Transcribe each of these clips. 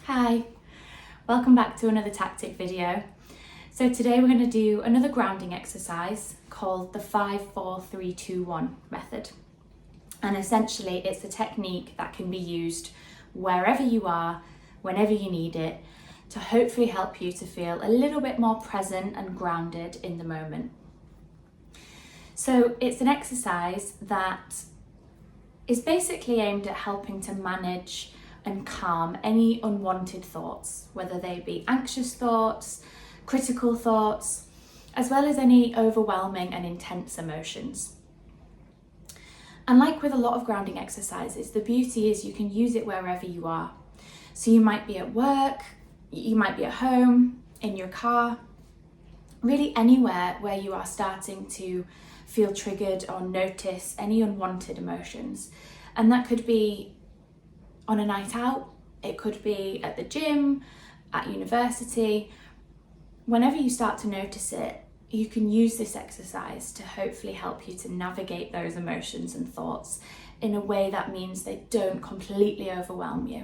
Hi, welcome back to another tactic video. So today we're going to do another grounding exercise called the 5-4-3-2-1 method. And essentially it's a technique that can be used wherever you are, whenever you need it, to hopefully help you to feel a little bit more present and grounded in the moment. So it's an exercise that is basically aimed at helping to manage and calm any unwanted thoughts, whether they be anxious thoughts, critical thoughts, as well as any overwhelming and intense emotions. And like with a lot of grounding exercises, the beauty is you can use it wherever you are. So you might be at work, you might be at home, in your car, really anywhere where you are starting to feel triggered or notice any unwanted emotions. And that could be on a night out, it could be at the gym, at university. Whenever you start to notice it, you can use this exercise to hopefully help you to navigate those emotions and thoughts in a way that means they don't completely overwhelm you.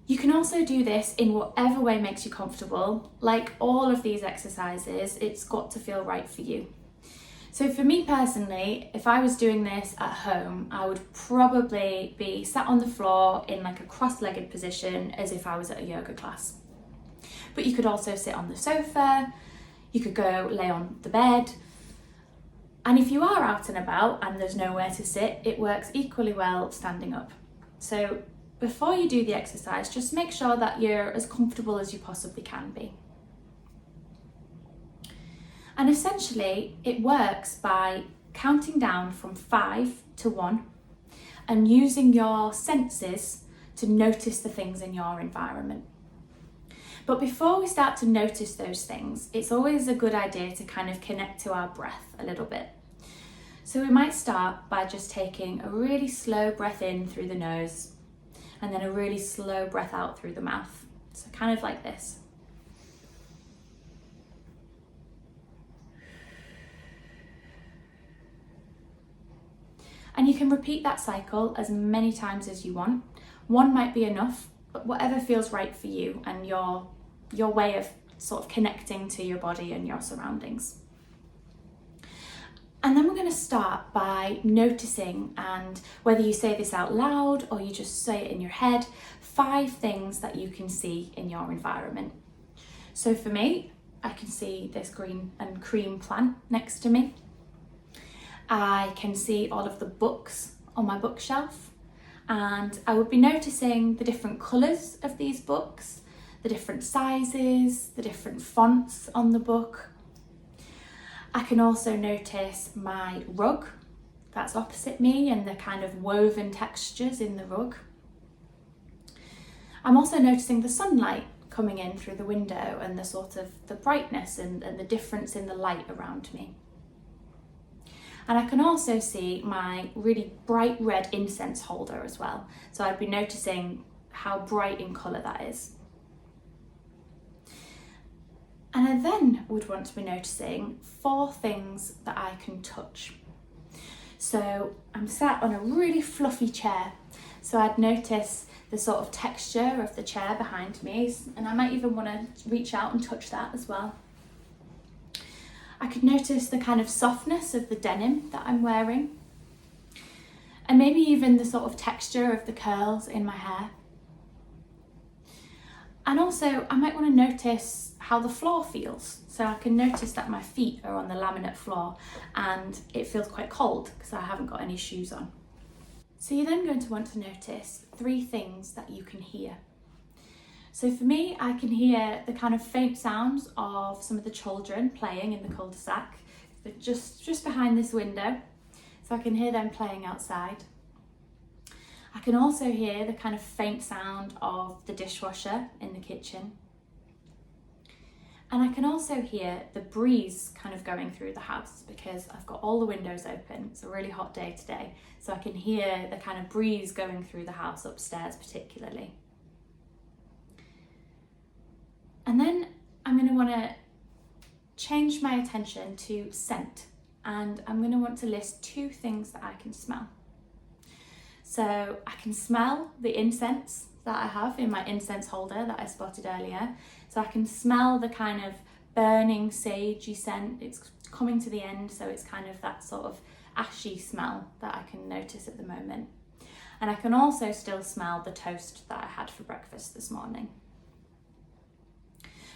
You can also do this in whatever way makes you comfortable. Like all of these exercises, it's got to feel right for you. So for me personally, if I was doing this at home, I would probably be sat on the floor in like a cross-legged position as if I was at a yoga class. But you could also sit on the sofa, you could go lay on the bed. And if you are out and about and there's nowhere to sit, it works equally well standing up. So before you do the exercise, just make sure that you're as comfortable as you possibly can be. And essentially, it works by counting down from 5 to 1 and using your senses to notice the things in your environment. But before we start to notice those things, it's always a good idea to kind of connect to our breath a little bit. So we might start by just taking a really slow breath in through the nose and then a really slow breath out through the mouth. So kind of like this. And you can repeat that cycle as many times as you want. One might be enough, but whatever feels right for you and your way of sort of connecting to your body and your surroundings. And then we're going to start by noticing, and whether you say this out loud or you just say it in your head, 5 things that you can see in your environment. So for me, I can see this green and cream plant next to me. I can see all of the books on my bookshelf, and I would be noticing the different colours of these books, the different sizes, the different fonts on the book. I can also notice my rug that's opposite me and the kind of woven textures in the rug. I'm also noticing the sunlight coming in through the window and the sort of the brightness and the difference in the light around me. And I can also see my really bright red incense holder as well. So I'd be noticing how bright in colour that is. And I then would want to be noticing 4 things that I can touch. So I'm sat on a really fluffy chair. So I'd notice the sort of texture of the chair behind me, and I might even want to reach out and touch that as well. I could notice the kind of softness of the denim that I'm wearing, and maybe even the sort of texture of the curls in my hair. And also I might want to notice how the floor feels. So I can notice that my feet are on the laminate floor and it feels quite cold because I haven't got any shoes on. So you're then going to want to notice 3 things that you can hear. So for me, I can hear the kind of faint sounds of some of the children playing in the cul-de-sac. They're just behind this window, so I can hear them playing outside. I can also hear the kind of faint sound of the dishwasher in the kitchen. And I can also hear the breeze kind of going through the house because I've got all the windows open. It's a really hot day today, so I can hear the kind of breeze going through the house upstairs particularly. And then I'm going to want to change my attention to scent, and I'm going to want to list 2 things that I can smell. So I can smell the incense that I have in my incense holder that I spotted earlier. So I can smell the kind of burning sagey scent. It's coming to the end, so it's kind of that sort of ashy smell that I can notice at the moment. And I can also still smell the toast that I had for breakfast this morning.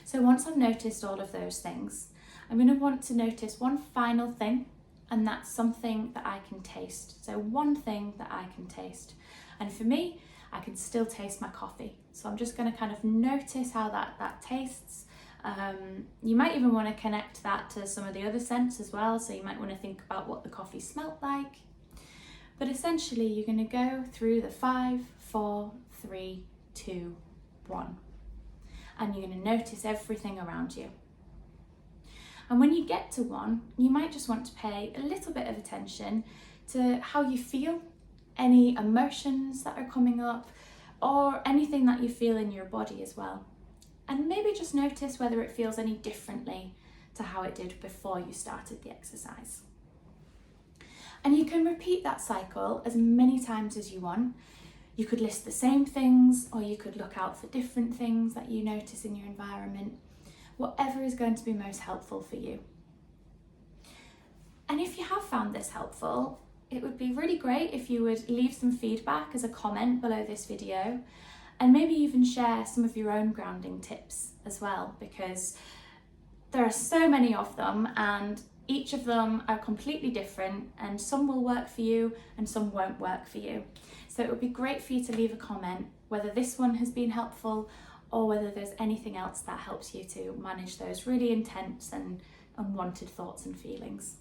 So once I've noticed all of those things, I'm going to want to notice one final thing, and that's something that I can taste. So one thing that I can taste. And for me, I can still taste my coffee. So I'm just going to kind of notice how that tastes. You might even want to connect that to some of the other scents as well. So you might want to think about what the coffee smelled like. But essentially, you're going to go through the 5, 4, 3, 2, 1. And you're going to notice everything around you. And when you get to 1, you might just want to pay a little bit of attention to how you feel, any emotions that are coming up, or anything that you feel in your body as well. And maybe just notice whether it feels any differently to how it did before you started the exercise. And you can repeat that cycle as many times as you want. You could list the same things, or you could look out for different things that you notice in your environment. Whatever is going to be most helpful for you. And if you have found this helpful, it would be really great if you would leave some feedback as a comment below this video, and maybe even share some of your own grounding tips as well, because there are so many of them and each of them are completely different, and some will work for you and some won't work for you. So it would be great for you to leave a comment whether this one has been helpful or whether there's anything else that helps you to manage those really intense and unwanted thoughts and feelings.